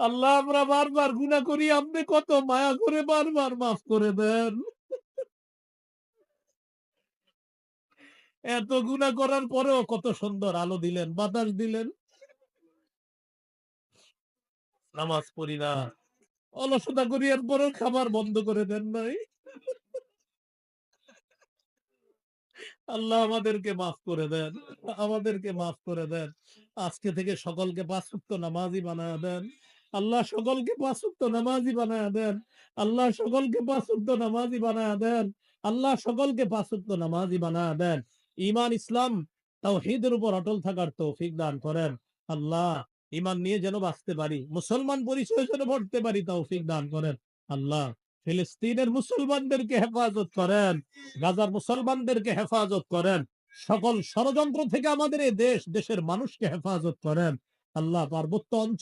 আল্লাহ আমরা বারবার গুনাহ করি, আপনি কত মায়া করে বারবার মাফ করে দেন। এত গুনাহ করার পরেও কত সুন্দর আলো দিলেন, বাতাস দিলেন। নামাজ পড়ি না, অলসতা করি, এরপরেও খাবার বন্ধ করে দেন নাই। আল্লাহ আমাদেরকে মাফ করে দেন। আমাদেরকে মাফ করে দেন। আজকে থেকে সকলকে ৫ ওয়াক্ত নামাজি বানায়া দেন। আল্লাহ সকলকে ৫ ওয়াক্ত নামাজি বানায়া দেন। আল্লাহ সকলকে ৫ ওয়াক্ত নামাজি বানায়া দেন। আল্লাহ সকলকে ৫ ওয়াক্ত নামাজি বানায়া দেন। ঈমান, ইসলাম, তাওহীদের উপর অটল থাকার তৌফিক দান করেন। আল্লাহ ঈমান নিয়ে যেন বাঁচতে পারি। মুসলমান পরিচয় যেন পড়তে পারি, তৌফিক দান করেন। আল্লাহ ফিলিস্তিনের মুসলমানদেরকে হেফাজত করেন। গাজার মুসলমানদেরকে হেফাজত করেন। সকল ষড়যন্ত্র থেকে আমাদের এই দেশ, দেশের মানুষকে হেফাজত করেন। আল্লাহ পার্বত্য অঞ্চল